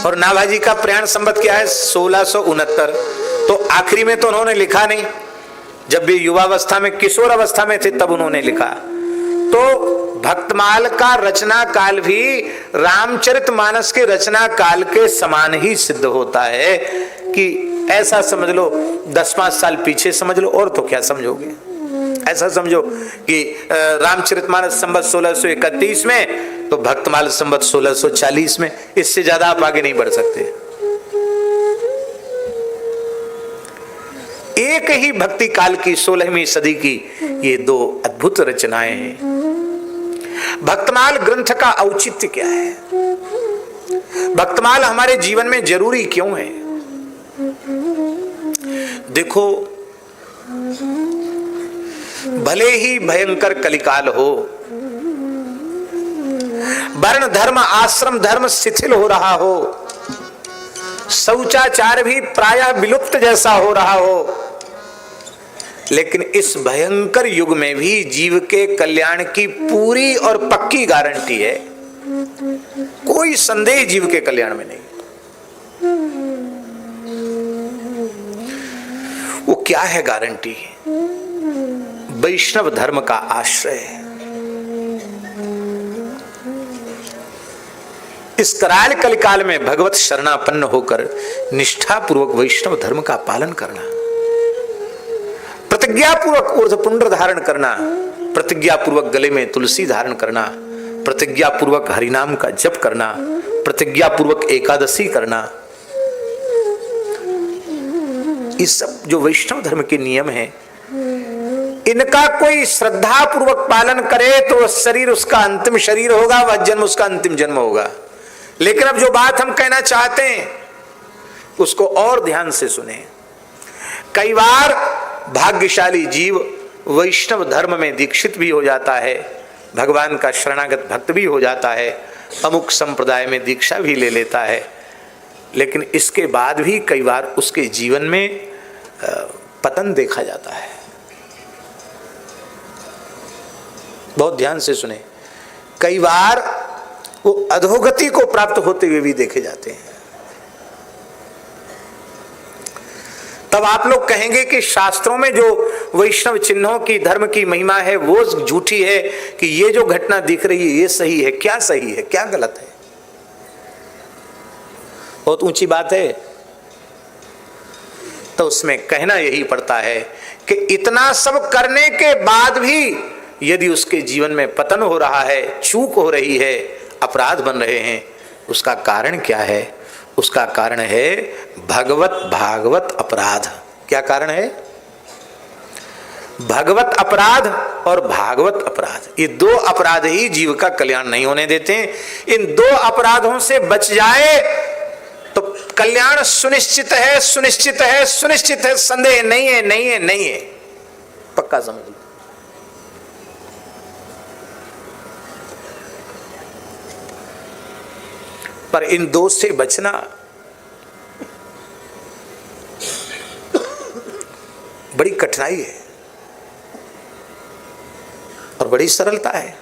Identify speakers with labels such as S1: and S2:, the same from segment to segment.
S1: और नाभाजी का प्रयाण संवत क्या है 1669। तो आखिरी में तो उन्होंने लिखा नहीं, जब भी युवावस्था में किशोर अवस्था में थे तब उन्होंने लिखा। तो भक्तमाल का रचना काल भी रामचरितमानस के रचना काल के समान ही सिद्ध होता है कि ऐसा समझ लो 10-5 साल पीछे समझ लो, और तो क्या समझोगे। ऐसा समझो कि रामचरितमानस संवत 1631 में तो भक्तमाल संवत 1640 में, इससे ज्यादा आप आगे नहीं बढ़ सकते। एक ही भक्ति काल की 16वीं सदी की ये दो अद्भुत रचनाएं हैं। भक्तमाल ग्रंथ का औचित्य क्या है, भक्तमाल हमारे जीवन में जरूरी क्यों है। देखो, भले ही भयंकर कलिकाल हो, वर्ण धर्म आश्रम धर्म शिथिल हो रहा हो, शौचाचार भी प्रायः विलुप्त जैसा हो रहा हो, लेकिन इस भयंकर युग में भी जीव के कल्याण की पूरी और पक्की गारंटी है। कोई संदेह जीव के कल्याण में नहीं। वो क्या है गारंटी? वैष्णव धर्म का आश्रय है। इस कराल कलिकाल में भगवत शरणापन्न होकर निष्ठापूर्वक वैष्णव धर्म का पालन करना, प्रतिज्ञापूर्वक ऊर्ध्वपुंड्र धारण करना, प्रतिज्ञापूर्वक गले में तुलसी धारण करना, प्रतिज्ञापूर्वक हरिनाम का जप करना, प्रतिज्ञापूर्वक एकादशी करना, ये सब जो वैष्णव धर्म के नियम हैं, इनका कोई श्रद्धा पूर्वक पालन करे तो शरीर उसका अंतिम शरीर होगा, वह जन्म उसका अंतिम जन्म होगा। लेकिन अब जो बात हम कहना चाहते हैं उसको और ध्यान से सुने। कई बार भाग्यशाली जीव वैष्णव धर्म में दीक्षित भी हो जाता है, भगवान का शरणागत भक्त भी हो जाता है, अमुक संप्रदाय में दीक्षा भी ले लेता है, लेकिन इसके बाद भी कई बार उसके जीवन में पतन देखा जाता है। बहुत ध्यान से सुने, कई बार वो अधोगति को प्राप्त होते हुए भी देखे जाते हैं। तब आप लोग कहेंगे कि शास्त्रों में जो वैष्णव चिन्हों की धर्म की महिमा है वो झूठी है, कि ये जो घटना दिख रही है ये सही है। क्या सही है, क्या गलत है? बहुत ऊंची बात है। तो उसमें कहना यही पड़ता है कि इतना सब करने के बाद भी यदि उसके जीवन में पतन हो रहा है, चूक हो रही है, अपराध बन रहे हैं, उसका कारण क्या है? उसका कारण है भगवत भागवत अपराध। क्या कारण है? भगवत अपराध और भागवत अपराध। ये दो अपराध ही जीव का कल्याण नहीं होने देते हैं। इन दो अपराधों से बच जाए तो कल्याण सुनिश्चित है, सुनिश्चित है, सुनिश्चित है, संदेह नहीं है, नहीं है, नहीं है, पक्का समझ लो। पर इन दो से बचना बड़ी कठिनाई है और बड़ी सरलता है।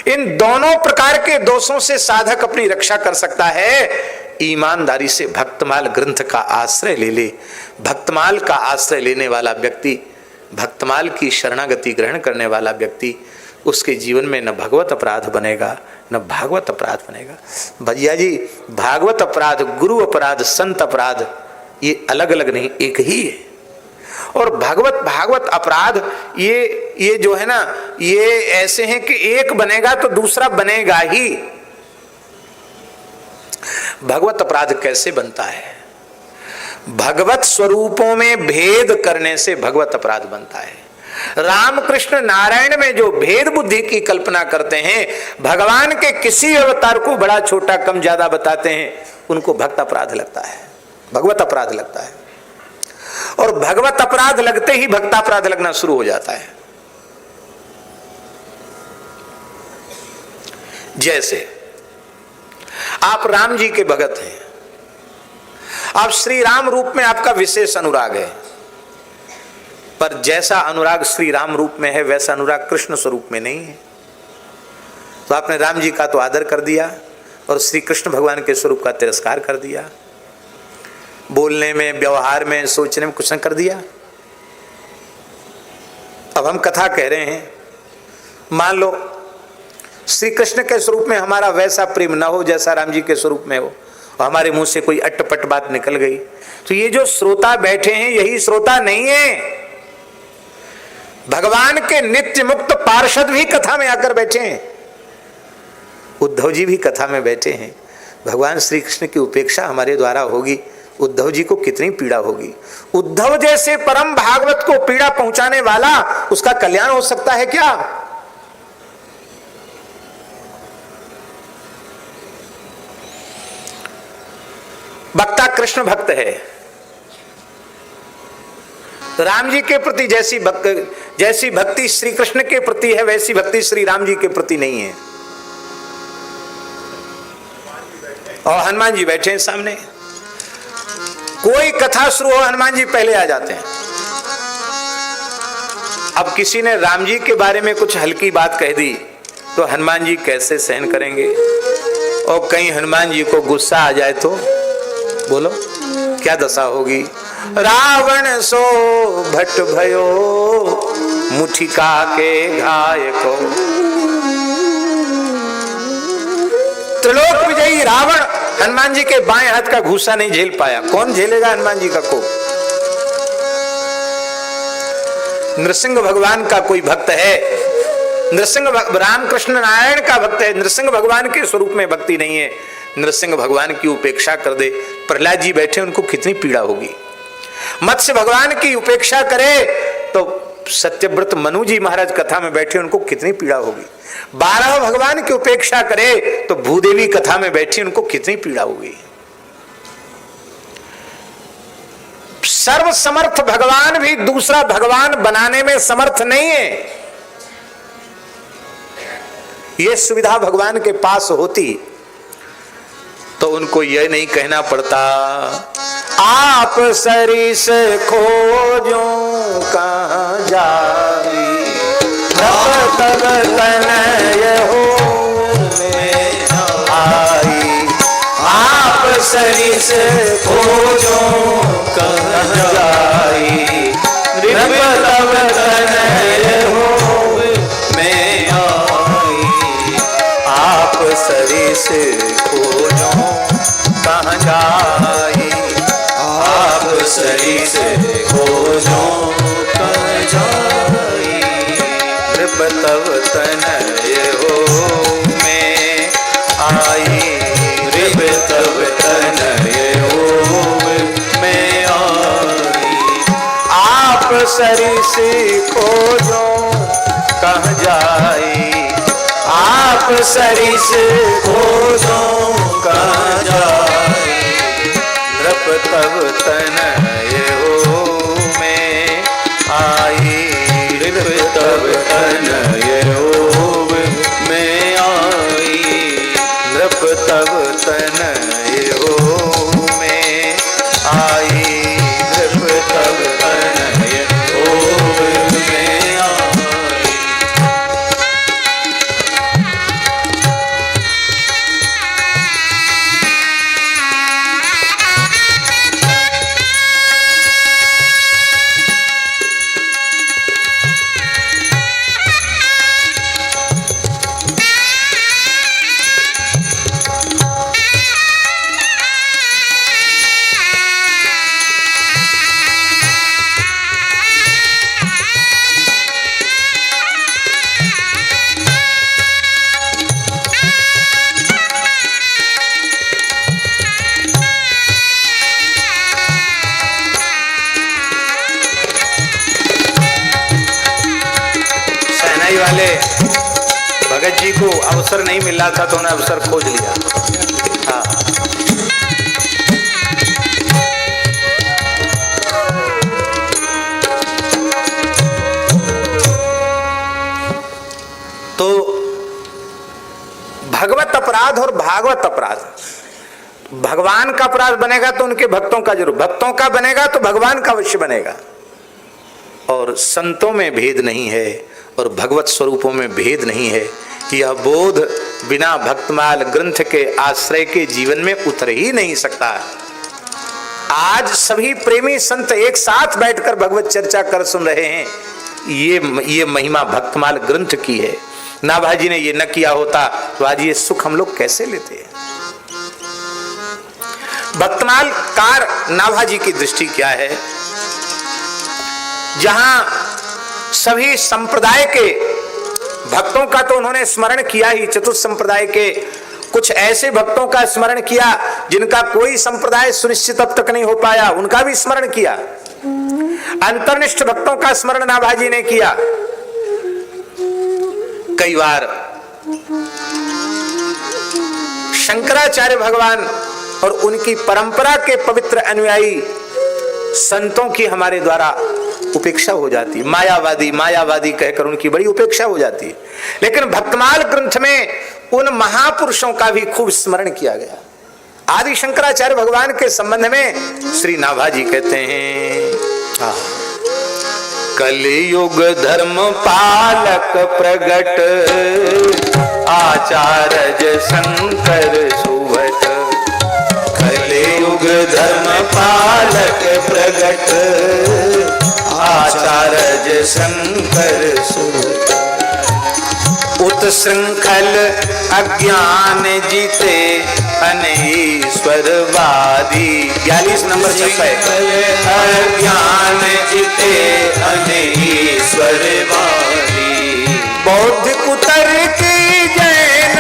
S1: इन दोनों प्रकार के दोषों से साधक अपनी रक्षा कर सकता है ईमानदारी से भक्तमाल ग्रंथ का आश्रय ले ले। भक्तमाल का आश्रय लेने वाला व्यक्ति, भक्तमाल की शरणागति ग्रहण करने वाला व्यक्ति, उसके जीवन में न भगवत अपराध बनेगा न भागवत अपराध बनेगा। भैया जी, भागवत अपराध, गुरु अपराध, संत अपराध ये अलग अलग नहीं, एक ही है। और भागवत अपराध ये जो है ना, ये ऐसे हैं कि एक बनेगा तो दूसरा बनेगा ही। भगवत अपराध कैसे बनता है? भगवत स्वरूपों में भेद करने से भगवत अपराध बनता है। रामकृष्ण नारायण में जो भेद बुद्धि की कल्पना करते हैं, भगवान के किसी अवतार को बड़ा छोटा कम ज्यादा बताते हैं, उनको भक्त अपराध लगता है, भगवत अपराध लगता है। और भगवत अपराध लगते ही भक्त अपराध लगना शुरू हो जाता है। जैसे आप राम जी के भगत हैं, आप श्री राम रूप में आपका विशेष अनुराग है, पर जैसा अनुराग श्री राम रूप में है वैसा अनुराग कृष्ण स्वरूप में नहीं है। तो आपने राम जी का तो आदर कर दिया, और श्री कृष्ण भगवान के स्वरूप का तिरस्कार कर दिया। बोलने में, व्यवहार में, सोचने में कुछ न कर दिया। अब हम कथा कह रहे हैं, मान लो श्री कृष्ण के स्वरूप में हमारा वैसा प्रेम ना हो जैसा राम जी के स्वरूप में हो, और हमारे मुंह से कोई अटपट बात निकल गई, तो ये जो श्रोता बैठे हैं यही श्रोता नहीं है। भगवान के नित्य मुक्त पार्षद भी कथा में आकर बैठे हैं, उद्धव जी भी कथा में बैठे हैं। भगवान श्री कृष्ण की उपेक्षा हमारे द्वारा होगी, उद्धव जी को कितनी पीड़ा होगी। उद्धव जैसे परम भागवत को पीड़ा पहुंचाने वाला, उसका कल्याण हो सकता है क्या? वक्ता कृष्ण भक्त है, राम जी के प्रति जैसी भक्ति श्री कृष्ण के प्रति है वैसी भक्ति श्री राम जी के प्रति नहीं है। और हनुमान जी बैठे हैं सामने, कोई कथा शुरू हो हनुमान जी पहले आ जाते हैं। अब किसी ने राम जी के बारे में कुछ हल्की बात कह दी तो हनुमान जी कैसे सहन करेंगे? और कहीं हनुमान जी को गुस्सा आ जाए तो बोलो क्या दशा होगी? रावण सो भट्ट भयो मुठिका के घाय को। त्रिलोक विजयी रावण हनुमान जी के बाएं हाथ का घूसा नहीं झेल पाया। कौन झेलेगा हनुमान जी का कोप? नृसिंह भगवान का कोई भक्त है, नृसिंह रामकृष्ण नारायण का भक्त है, नृसिंह भगवान के स्वरूप में भक्ति नहीं है, नृसिंह भगवान की उपेक्षा कर दे। प्रहलाद जी बैठे, उनको कितनी पीड़ा होगी। मत्स्य भगवान की उपेक्षा करे तो सत्यव्रत मनु जी महाराज कथा में बैठे, उनको कितनी पीड़ा होगी। 12 भगवान की उपेक्षा करे तो भूदेवी कथा में बैठी, उनको कितनी पीड़ा होगी। सर्वसमर्थ भगवान भी दूसरा भगवान बनाने में समर्थ नहीं है। यह सुविधा भगवान के पास होती तो उनको यह नहीं कहना पड़ता आप सरिस खोजो कहां जाई, तब तनय हो में आई। आप सरिस खोजो कहां जाई, तब तनय हो में आई। आप सरिस खोजो कहां जाई, आप सरिस खोजो कहां जाई। नृप तब तनय हो में आई, नृप तब तनय हो में आई। आप सरिस खोजो कहां जाई, आप सरिस खोजो कहां जाई। नृप तब तनय हो में आई, नृप तब तनय हो में आई। नृप तब तनय हो में आई, नृप तब तनय हो में आई। वाले भगत जी को अवसर नहीं मिल रहा था तो उन्हें अवसर खोज लिया। हाँ, तो भगवत अपराध और भागवत अपराध, भगवान का अपराध बनेगा तो उनके भक्तों का जरूर, भक्तों का बनेगा तो भगवान का अवश्य बनेगा। और संतों में भेद नहीं है और भगवत स्वरूपों में भेद नहीं है, यह बोध बिना भक्तमाल ग्रंथ के आश्रय के जीवन में उतर ही नहीं सकता। आज सभी प्रेमी संत एक साथ बैठकर भगवत चर्चा कर सुन रहे हैं, ये महिमा भक्तमाल ग्रंथ की है। नाभाजी ने ये न किया होता तो आज ये सुख हम लोग कैसे लेते हैं। भक्तमाल कार नाभाजी की दृष्टि क्या है, जहां सभी संप्रदाय के भक्तों का तो उन्होंने स्मरण किया ही, चतुर्थ संप्रदाय के कुछ ऐसे भक्तों का स्मरण किया जिनका कोई संप्रदाय सुनिश्चित अब तक नहीं हो पाया, उनका भी स्मरण किया। अंतर्निष्ठ भक्तों का स्मरण नाभाजी ने किया। कई बार शंकराचार्य भगवान और उनकी परंपरा के पवित्र अनुयायी संतों की हमारे द्वारा उपेक्षा हो जाती है। मायावादी मायावादी कहकर उनकी बड़ी उपेक्षा हो जाती है। लेकिन भक्तमाल ग्रंथ में उन महापुरुषों का भी खूब स्मरण किया गया। आदि शंकराचार्य भगवान के संबंध में श्री नाभाजी कहते हैं, कलियुग धर्म पालक प्रगट आचार्य शंकर सुवट। कलियुग धर्म पालक प्रगट आचार्य शंकर सुवट। उत्शृंखल अज्ञान जीते अनेश्वरवादी। 42 नंबर छपा है। अज्ञान जीते अनेश्वरवादी। बौद्ध कुतर्क जैन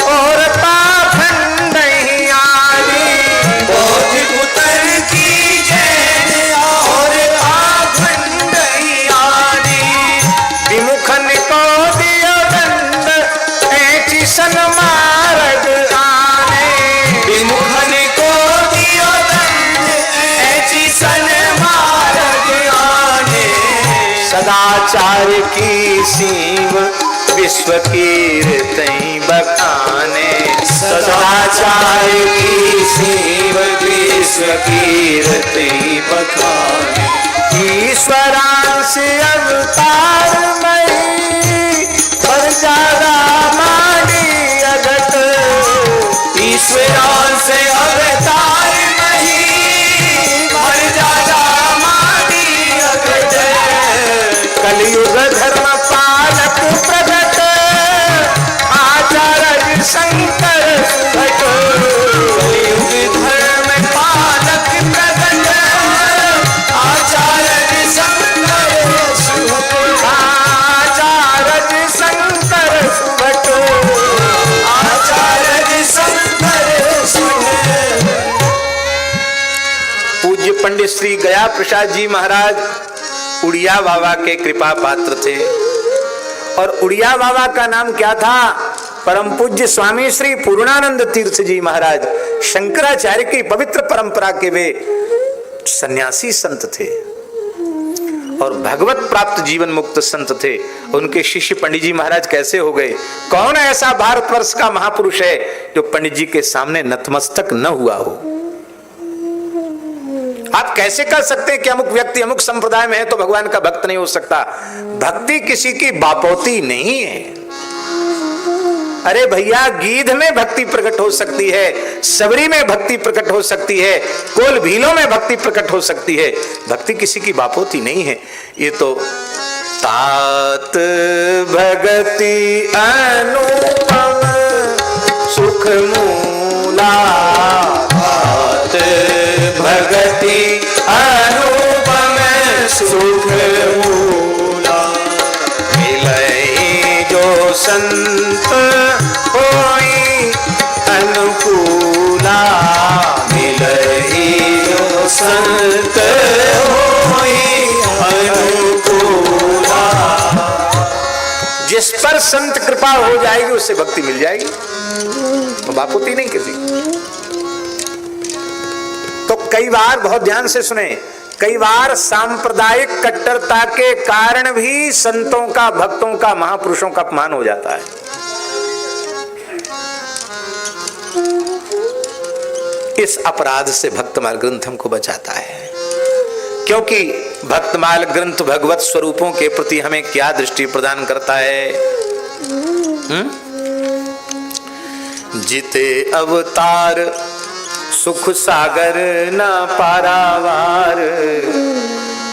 S1: और पाखंड आदि। बौद्ध कुतर्क जैन और पाखंड आदि। विमुखन को सन मार्ग आने। विमुखन को दियो दंड ऐसी सन मार्ग आने। सदाचार की सीम विश्व कीर्ति बखाने। सदाचार की सीम विश्व कीर्ति बखाने। ईश्वरांश अवतार मई पर ज्यादा ईश्वरान से अवतार नहीं मर्यादा मानी अगट। कलियुग धर्म पालक प्रगट आचार्य शंकर सुभट। कलियुग धर्म पालक प्रगट आचार्य शंकर सुभट। आचार्य शंकर सुभट। आचार्य शंकर। पूज्य पंडित श्री गया प्रसाद जी महाराज उड़िया बाबा के कृपा पात्र थे। और उड़िया बाबा का नाम क्या था? परम पूज्य स्वामी श्री पूर्णानंद तीर्थ जी महाराज शंकराचार्य की पवित्र परंपरा के वे सन्यासी संत थे और भगवत प्राप्त जीवन मुक्त संत थे। उनके शिष्य पंडित जी महाराज कैसे हो गए? कौन ऐसा भारतवर्ष का महापुरुष है जो पंडित जी के सामने नतमस्तक न हुआ हो? आप कैसे कह सकते हैं कि अमुक व्यक्ति अमुक संप्रदाय में है तो भगवान का भक्त नहीं हो सकता? भक्ति किसी की बापोती नहीं है। अरे भैया, गीध में भक्ति प्रकट हो सकती है, सबरी में भक्ति प्रकट हो सकती है, कोल भीलों में भक्ति प्रकट हो सकती है। भक्ति किसी की बापोती नहीं है। ये तो तात भगति अनुपम सुख मूला। तात भगति अनुपम सुख मूला। मिलई जो संत होई अनुकूला। मिलई जो संत होई अनुकूला। जिस पर संत कृपा हो जाएगी उससे भक्ति मिल जाएगी, तो बापुती नहीं किसी। तो कई बार, बहुत ध्यान से सुने, कई बार सांप्रदायिक कट्टरता के कारण भी संतों का, भक्तों का, महापुरुषों का अपमान हो जाता है। इस अपराध से भक्तमाल ग्रंथ हमको बचाता है, क्योंकि भक्तमाल ग्रंथ भगवत स्वरूपों के प्रति हमें क्या दृष्टि प्रदान करता है? जिते अवतार सुख सागर न पारावार,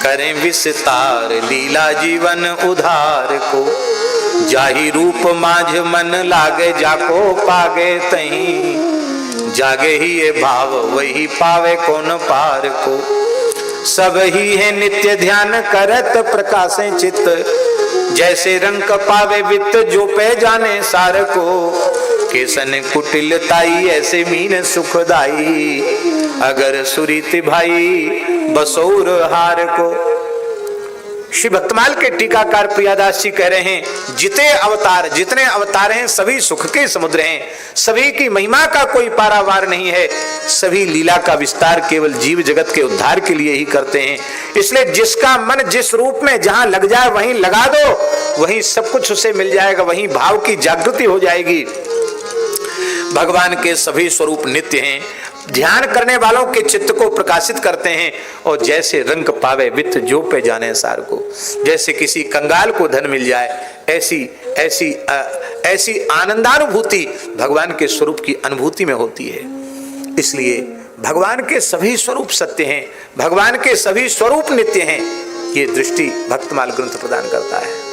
S1: करें विस्तार लीला जीवन उधार को। जाहि रूप माझ मन लागे जाको पागे तहीं, जागे ही ये भाव वही पावे कौन पार को। सब ही है नित्य ध्यान करत प्रकाशे चित्त, जैसे रंग पावे वित्त जो पे जाने सार को। केसन कुटिलताई ऐसे मीन सुखदाई, अगर सुरीति भाई बसौर हार को। श्री भक्तमाल के टीकाकार प्रियादास जी कह रहे हैं, जिते अवतार, जितने अवतार हैं सभी सुख के समुद्र हैं, सभी की महिमा का कोई पारावार नहीं है, सभी लीला का विस्तार केवल जीव जगत के उद्धार के लिए ही करते हैं। इसलिए जिसका मन जिस रूप में जहां लग जाए वहीं लगा दो, वहीं सब कुछ उसे मिल जाएगा, वहीं भाव की जागृति हो जाएगी। भगवान के सभी स्वरूप नित्य हैं, ध्यान करने वालों के चित्त को प्रकाशित करते हैं। और जैसे रंग पावे वित्त जो पे जाने सार को, जैसे किसी कंगाल को धन मिल जाए, ऐसी आनंदानुभूति भगवान के स्वरूप की अनुभूति में होती है। इसलिए भगवान के सभी स्वरूप सत्य हैं, भगवान के सभी स्वरूप नित्य हैं, ये दृष्टि भक्तमाल ग्रंथ प्रदान करता है।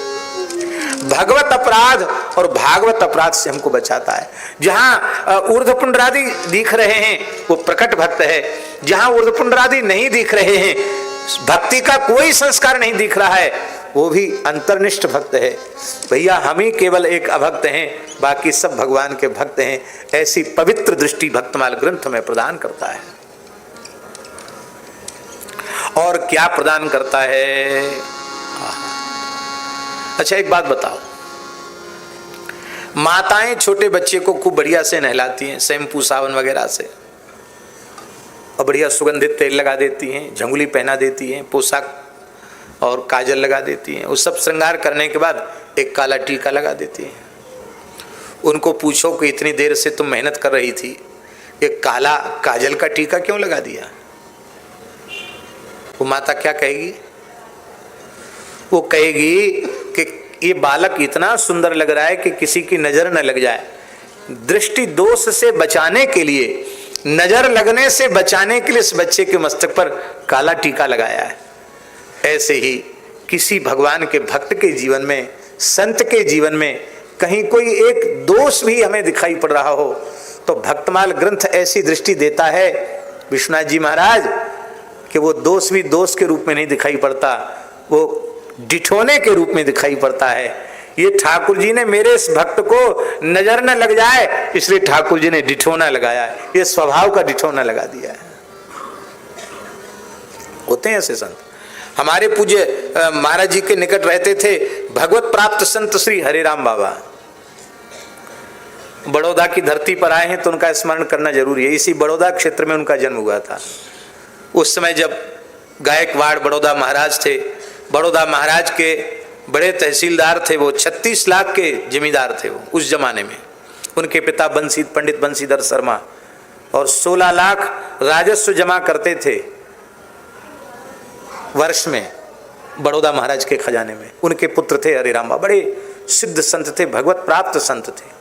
S1: भगवत अपराध और भागवत अपराध से हमको बचाता है। जहां ऊर्ध्वपुंड्रादि दिख रहे हैं वो प्रकट भक्त है, जहां ऊर्ध्वपुंड्रादि नहीं दिख रहे हैं, भक्ति का कोई संस्कार नहीं दिख रहा है, वो भी अंतर्निष्ठ भक्त है। भैया हम ही केवल एक अभक्त हैं, बाकी सब भगवान के भक्त हैं। ऐसी पवित्र दृष्टि भक्तमाल ग्रंथ में प्रदान करता है। और क्या प्रदान करता है? अच्छा एक बात बताओ, माताएं छोटे बच्चे को खूब बढ़िया से नहलाती हैं शैम्पू साबुन वगैरह से, और बढ़िया सुगंधित तेल लगा देती हैं, झंगुली पहना देती हैं, पोशाक और काजल लगा देती हैं। वो सब श्रृंगार करने के बाद एक काला टीका लगा देती हैं। उनको पूछो कि इतनी देर से तुम मेहनत कर रही थी, ये काला काजल का टीका क्यों लगा दिया? वो माता क्या कहेगी? वो कहेगी कि ये बालक इतना सुंदर लग रहा है कि किसी की नजर न लग जाए। दृष्टि दोष से बचाने के लिए, नजर लगने से बचाने के लिए इस बच्चे के मस्तक पर काला टीका लगाया है। ऐसे ही किसी भगवान के भक्त के जीवन में, संत के जीवन में कहीं कोई एक दोष भी हमें दिखाई पड़ रहा हो तो भक्तमाल ग्रंथ ऐसी दृष्टि देता है विश्वनाथ जी महाराज कि वो दोष भी दोष के रूप में नहीं दिखाई पड़ता, वो डिठोने के रूप में दिखाई पड़ता है। ये ठाकुर जी ने मेरे इस भक्त को नजर न लग जाए इसलिए ठाकुर जी ने डिठोना लगाया है, ये स्वभाव का डिठोना लगा दिया है। होते हैं ऐसे संत। हमारे पूज्य महाराज जी के निकट रहते थे भगवत प्राप्त संत श्री हरिराम बाबा। बड़ौदा की धरती पर आए हैं तो उनका स्मरण करना जरूरी है। इसी बड़ौदा क्षेत्र में उनका जन्म हुआ था। उस समय जब गायकवाड़ बड़ौदा महाराज थे, बड़ौदा महाराज के बड़े तहसीलदार थे, वो 36 लाख के जमींदार थे वो उस जमाने में। उनके पिता पंडित बंशीधर शर्मा, और 16 लाख राजस्व जमा करते थे वर्ष में बड़ौदा महाराज के खजाने में। उनके पुत्र थे हरिराम बाबा, बड़े सिद्ध संत थे, भगवत प्राप्त संत थे।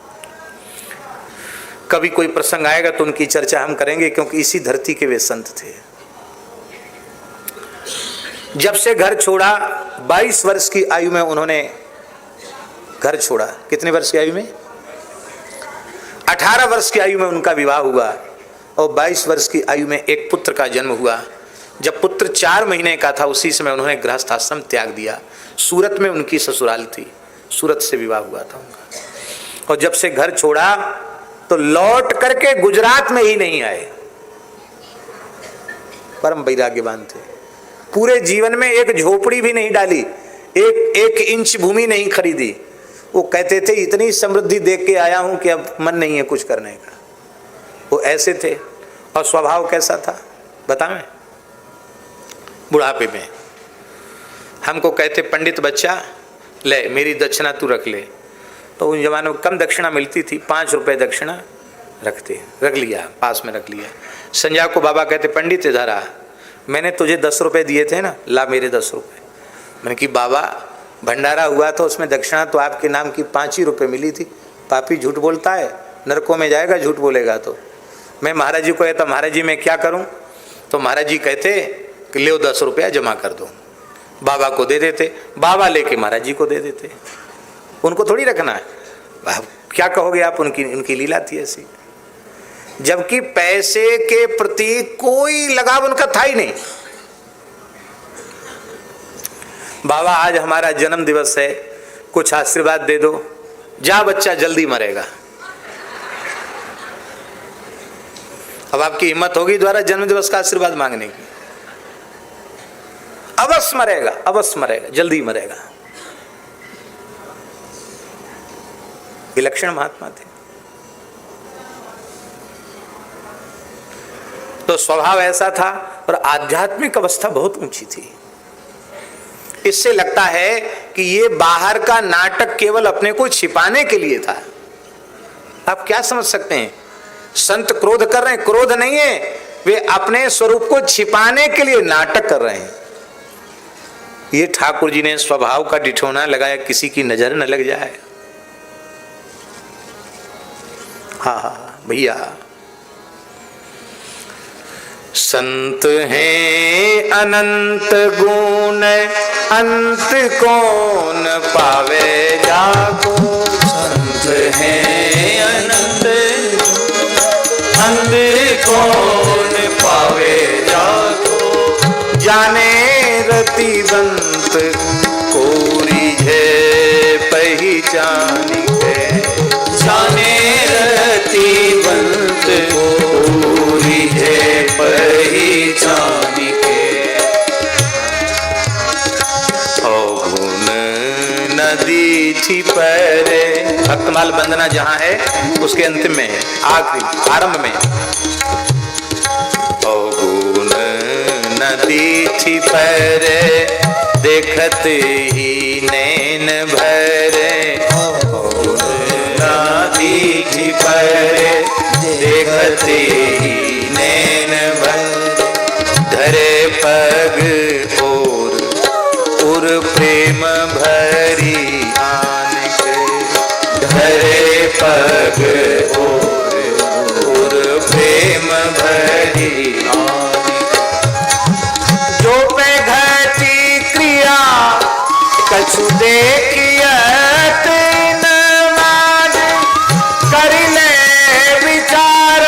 S1: कभी कोई प्रसंग आएगा तो उनकी चर्चा हम करेंगे क्योंकि इसी धरती के वे संत थे। जब से घर छोड़ा 22 वर्ष की आयु में उन्होंने घर छोड़ा। कितने वर्ष की आयु में? 18 वर्ष की आयु में उनका विवाह हुआ और 22 वर्ष की आयु में एक पुत्र का जन्म हुआ। जब पुत्र 4 महीने का था उसी समय उन्होंने गृहस्थ आश्रम त्याग दिया। सूरत में उनकी ससुराल थी, सूरत से विवाह हुआ था उनका। और जब से घर छोड़ा तो लौट करके गुजरात में ही नहीं आए। परम वैराग्यवान थे। पूरे जीवन में एक झोपड़ी भी नहीं डाली, एक इंच भूमि नहीं खरीदी। वो कहते थे इतनी समृद्धि देख के आया हूं कि अब मन नहीं है कुछ करने का। वो ऐसे थे। और स्वभाव कैसा था बताएं? बुढ़ापे में हमको कहते पंडित बच्चा ले मेरी दक्षिणा तू रख ले। तो उन जमाने में कम दक्षिणा मिलती थी, 5 रुपए दक्षिणा रख लिया, पास में रख लिया। संध्या को बाबा कहते पंडित इधर आ, मैंने तुझे 10 रुपए दिए थे ना, ला मेरे 10 रुपए। मैंने कि बाबा भंडारा हुआ था उसमें दक्षिणा तो आपके नाम की 5 ही रुपए मिली थी। पापी झूठ बोलता है, नरकों में जाएगा झूठ बोलेगा तो। मैं महाराज जी को कहता, महाराज जी मैं क्या करूं? तो महाराज जी कहते कि ले 10 रुपया जमा कर दो। बाबा को दे देते, बाबा लेके महाराज जी को दे देते। उनको थोड़ी रखना है, अब क्या कहोगे आप, उनकी लीला थी ऐसी। जबकि पैसे के प्रति कोई लगाव उनका था ही नहीं। बाबा आज हमारा जन्म दिवस है, कुछ आशीर्वाद दे दो, जा बच्चा जल्दी मरेगा। अब आपकी हिम्मत होगी द्वारा जन्म दिवस का आशीर्वाद मांगने की? अवश्य मरेगा, अवश्य मरेगा, जल्दी मरेगा। विलक्षण महात्मा थे। तो स्वभाव ऐसा था और आध्यात्मिक अवस्था बहुत ऊंची थी। इससे लगता है कि ये बाहर का नाटक केवल अपने को छिपाने के लिए था। आप क्या समझ सकते हैं? संत क्रोध कर रहे हैं, क्रोध नहीं है, वे अपने स्वरूप को छिपाने के लिए नाटक कर रहे हैं। ये ठाकुर जी ने स्वभाव का डिठौना लगाया, किसी की नजर न लग जाए। हाँ हाँ भैया, संत हैं अनंत गुण, अंत कौन पावे जाको। संत हैं अनंत, अंत कौन पावे जाको। जाने रतिवंत कोरी है पहचान के। जाने रतिवंत कोरी है पहचान के। गुण नदी छिपरे, भक्तमाल वंदना जहां है उसके अंतिम में है, आखिरी आरंभ में। गुण नदी छिपरे, देखत ही नैन भरे। नदी छिपरे, देखत ही नैन भरे। धरे पग और प्रेम भरी आन के। धरे पग और प्रेम भरी आन के। जो पे घटी क्रिया कछु देखियत नमाज। कर ले विचार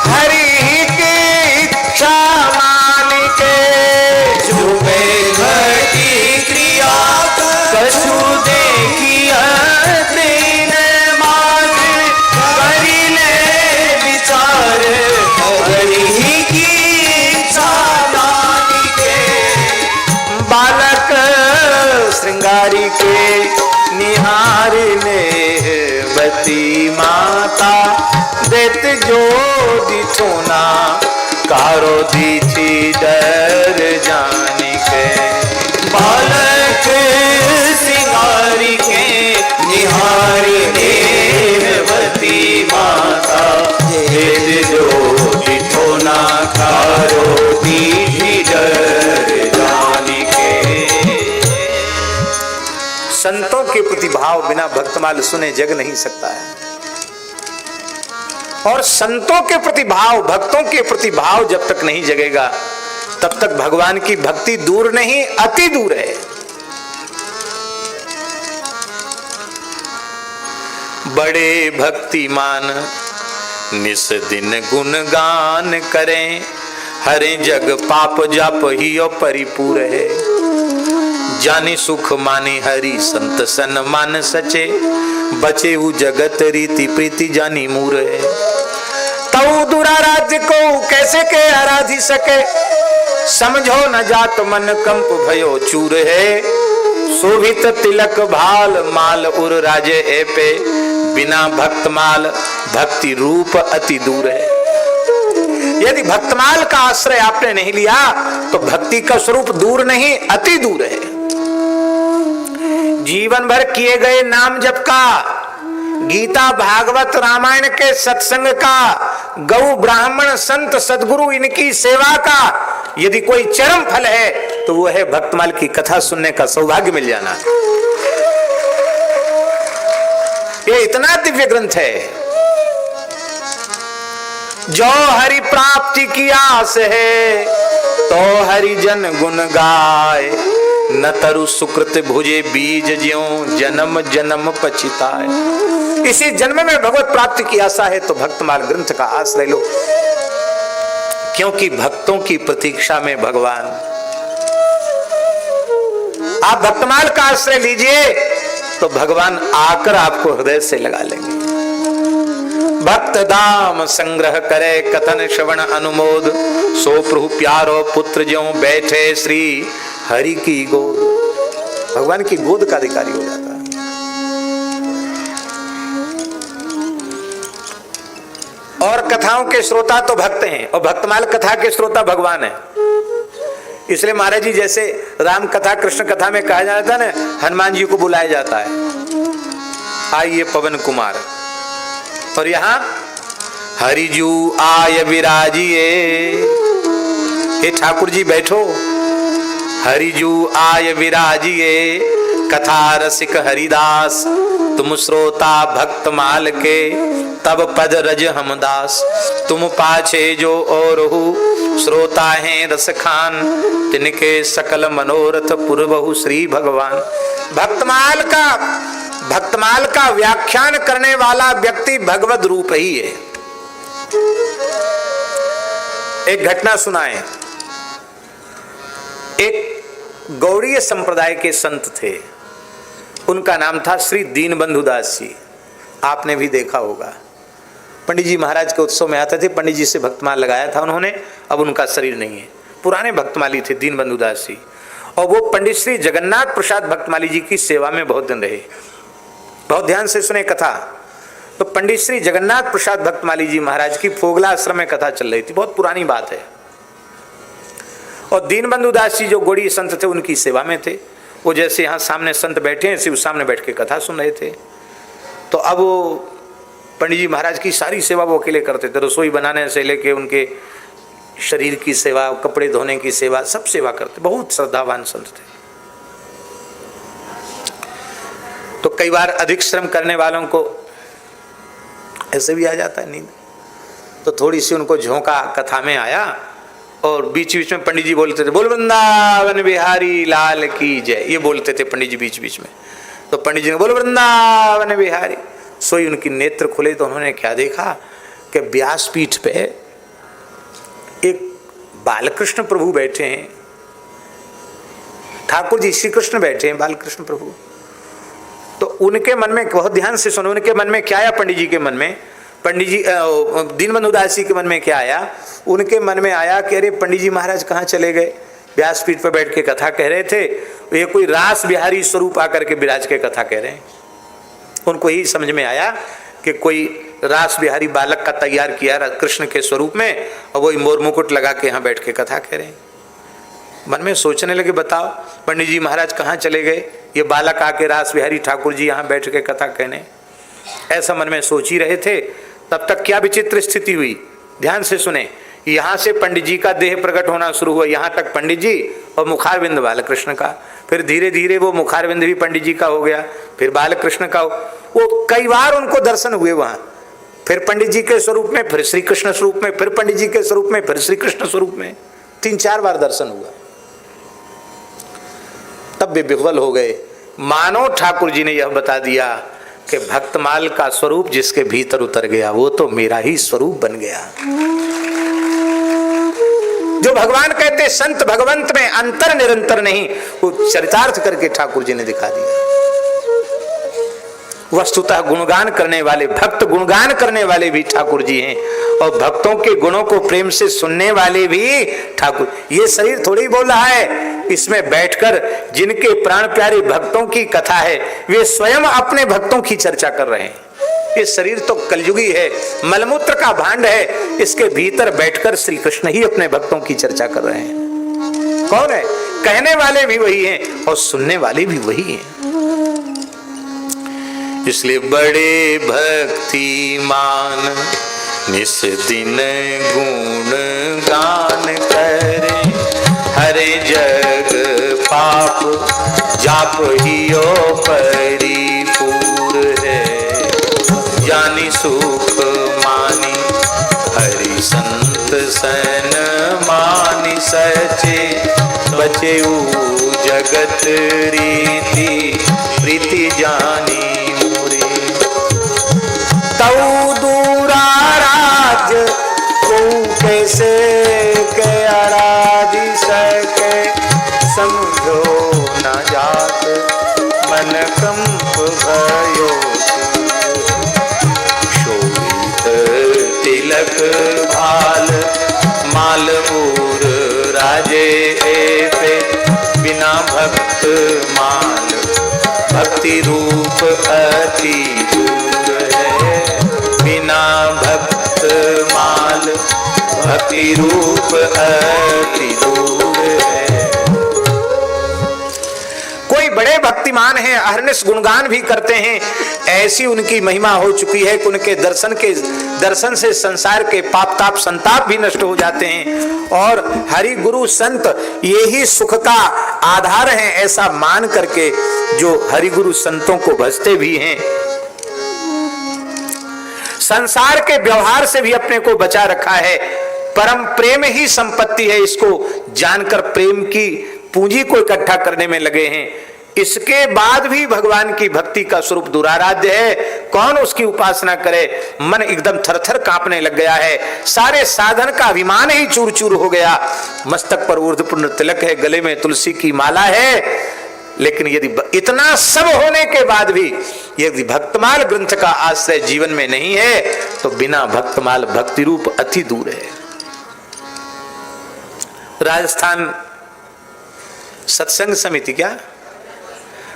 S1: हरि की इच्छा मान के। जो पे घटी क्रिया कछु देखियत नमाज। कर ले विचार हरि की इच्छा मान के। बालक श्रृंगारी के निहारने बती माता। देत जो दिठोना कारो दीछी डर जाने के। बालक श्रृंगारी के निहारने बती माता। देत जो दिठोना कारो दीछी डर जाने के। संतों के प्रति भाव बिना भक्तमाल सुने जग नहीं सकता है। और संतों के प्रति भाव, भक्तों के प्रति भाव जब तक नहीं जगेगा तब तक भगवान की भक्ति दूर नहीं, अति दूर है। बड़े भक्तिमान निस दिन गुणगान करें। हरे जग पाप जाप ही परिपूर है। जानी सुख माने हरि संत सन मान सचे। बचे उ जगत रीति प्रीति जानी मूर है। तऊ दुराराध्य को कैसे के आराधी सके। समझो न जात मन कंप भयो चूर है। शोभित तिलक भाल माल उर राजे ए पे। बिना भक्तमाल भक्ति रूप अति दूर है। यदि भक्तमाल का आश्रय आपने नहीं लिया तो भक्ति का स्वरूप दूर नहीं, अति दूर है। जीवन भर किए गए नाम जप का, गीता भागवत रामायण के सत्संग का, गौ ब्राह्मण संत सदगुरु इनकी सेवा का यदि कोई चरम फल है तो वो है भक्तमाल की कथा सुनने का सौभाग्य मिल जाना। ये इतना दिव्य ग्रंथ है जो हरि प्राप्ति की आस है तो हरि जन गुण गाय, न तरु सुकृत भुजे बीज ज्यों जन्म जन्म पछिताए। इसी जन्म में भगवत प्राप्ति की आशा है तो भक्तमाल ग्रंथ का आश्रय लो, क्योंकि भक्तों की प्रतीक्षा में भगवान। आप भक्तमाल का आश्रय लीजिए तो भगवान आकर आपको हृदय से लगा लेंगे। भक्त दाम संग्रह करे कथन श्रवण अनुमोद, सो प्रभु प्यारो पुत्र ज्यों बैठे श्री हरि की गोद। भगवान की गोद का अधिकारी हो जाता है। और कथाओं के श्रोता तो भक्त हैं और भक्तमाल कथा के श्रोता भगवान है। इसलिए महाराज जी जैसे राम कथा कृष्ण कथा में कहा जाता है ना, हनुमान जी को बुलाया जाता है, आइए पवन कुमार। और यहां हरिजू आय विराजिए, हे ठाकुर जी बैठो, हरिजू आय विराजिए, कथा रसिक हरिदास, तुम श्रोता भक्तमाल के, तब पद रज हम दास। तुम पाछे जो और हो, श्रोता हैं रस खान, तिनके सकल मनोरथ पुरबहु श्री भगवान। भक्तमाल का व्याख्यान करने वाला व्यक्ति भगवद रूप ही है। एक घटना सुनाए। एक गौड़ीय संप्रदाय के संत थे, उनका नाम था श्री दीनबंधु दास जी। आपने भी देखा होगा, पंडित जी महाराज के उत्सव में आते थे, पंडित जी से भक्तमाल लगाया था उन्होंने, अब उनका शरीर नहीं है। पुराने भक्तमाली थे दीनबंधु दास जी, और वो पंडित श्री जगन्नाथ प्रसाद भक्तमाली जी की सेवा में बहुत दिन रहे। बहुत ध्यान से सुने कथा। तो पंडित श्री जगन्नाथ प्रसाद भक्तमाली जी महाराज की फोगला आश्रम में कथा चल रही थी, बहुत पुरानी बात है। और दीनबंधु दास जी जो गौड़ीय संत थे उनकी सेवा में थे। वो जैसे यहाँ सामने संत बैठे हैं, शिव सामने बैठ के कथा सुन रहे थे। तो अब वो पंडित जी महाराज की सारी सेवा वो अकेले करते थे, रसोई बनाने से लेके उनके शरीर की सेवा, कपड़े धोने की सेवा, सब सेवा करते। बहुत श्रद्धावान संत थे। तो कई बार अधिक श्रम करने वालों को ऐसे भी आ जाता है नींद, तो थोड़ी सी उनको झोंका कथा में आया और बीच बीच में पंडित जी बोलते थे, बोल वृंदावन बिहारी लाल की जय, ये बोलते थे पंडित जी बीच बीच में। तो पंडित जी ने बोल वृंदावन बिहारी। सोई उनकी नेत्र खुले तो उन्होंने क्या देखा कि व्यासपीठ पे एक बालकृष्ण प्रभु बैठे हैं, ठाकुर जी श्री कृष्ण बैठे हैं, बालकृष्ण प्रभु। तो उनके मन में, बहुत ध्यान से सुनो, उनके मन में क्या आया, पंडित जी के मन में, पंडित जी दीनबंधु दास जी के मन में क्या आया, उनके मन में आया कि अरे पंडित जी महाराज कहाँ चले गए, व्यासपीठ पर बैठ के कथा कह रहे थे, ये कोई रास बिहारी स्वरूप आकर के विराज के कथा कह रहे हैं। उनको यही समझ में आया कि कोई रास बिहारी बालक का तैयार किया कृष्ण के स्वरूप में, और वो मोर मुकुट लगा के यहाँ बैठ के कथा कह रहे हैं। मन में सोचने लगे, बताओ पंडित जी महाराज कहाँ चले गए, ये बालक आके रास बिहारी ठाकुर जी यहाँ बैठ के कथा कहने। ऐसा मन में सोच ही रहे थे। तब तक क्या विचित्र स्थिति हुई, ध्यान से सुने। यहाँ से पंडित जी का देह प्रकट होना शुरू हुआ, यहाँ तक पंडित जी और मुखारविंद बालकृष्ण का। फिर धीरे धीरे वो मुखारविंद भी पंडित जी का हो गया, फिर बालकृष्ण का। वो कई बार उनको दर्शन हुए वहां, फिर पंडित जी के स्वरूप में, फिर श्री कृष्ण स्वरूप में, फिर पंडित जी के स्वरूप में, फिर श्री कृष्ण स्वरूप में, 3-4 बार दर्शन हुआ। तब वे विह्वल हो गए। मानो ठाकुर जी ने यह बता दिया कि भक्तमाल का स्वरूप जिसके भीतर उतर गया वो तो मेरा ही स्वरूप बन गया। जो भगवान कहते संत भगवंत में अंतर निरंतर नहीं, वो चरितार्थ करके ठाकुर जी ने दिखा दिया। वस्तुतः गुणगान करने वाले भक्त, गुणगान करने वाले भी ठाकुर जी हैं, और भक्तों के गुणों को प्रेम से सुनने वाले भी ठाकुर। ये शरीर थोड़ी बोल रहा है, इसमें बैठकर जिनके प्राण प्यारे भक्तों की कथा है, वे स्वयं अपने भक्तों की चर्चा कर रहे हैं। ये शरीर तो कलयुगी है, मलमूत्र का भांड है, इसके भीतर बैठकर श्री कृष्ण ही अपने भक्तों की चर्चा कर रहे हैं। कौन है? कहने वाले भी वही हैं और सुनने वाले भी वही हैं। इसलिए बड़े भक्तिमान निस दिन गुण गान करे, हरे जग पाप जाप हियो परिपूर है, जानी सुख मानी हरि दर्शन मानि सचे बचेऊ जगत रीति प्रीति जानी मोरे। तऊ दूरा राज्य को कैसे के आराधी सके समझो न जात मन कंप भयो। शोभित तिलक भाल मालपूर राजे पे बिना भक्त माल भक्ति रूप अति दूर है। बिना भक्त माल भक्ति रूप अति दूर है। कोई बड़े भक्तिमान हैं, अहरनिश गुणगान भी करते हैं, ऐसी उनकी महिमा हो चुकी है कि उनके दर्शन से संसार के पाप ताप संताप भी नष्ट हो जाते हैं। और हरि गुरु संत यही सुख का आधार हैं, ऐसा मान करके जो हरि गुरु संतों को भजते भी हैं, संसार के व्यवहार से भी अपने को बचा रखा है। परम प्रेम ही संपत्ति है, इसको जानकर प्रेम की पूंजी को इकट्ठा करने में लगे हैं। इसके बाद भी भगवान की भक्ति का स्वरूप दुराराध्य है, कौन उसकी उपासना करे। मन एकदम थरथर कांपने लग गया है, सारे साधन का अभिमान ही चूर चूर हो गया। मस्तक पर ऊर्ध्वपुंड तिलक है, गले में तुलसी की माला है, लेकिन यदि इतना सब होने के बाद भी यदि भक्तमाल ग्रंथ का आश्रय जीवन में नहीं है तो बिना भक्तमाल भक्ति रूप अति दूर है। राजस्थान सत्संग समिति, क्या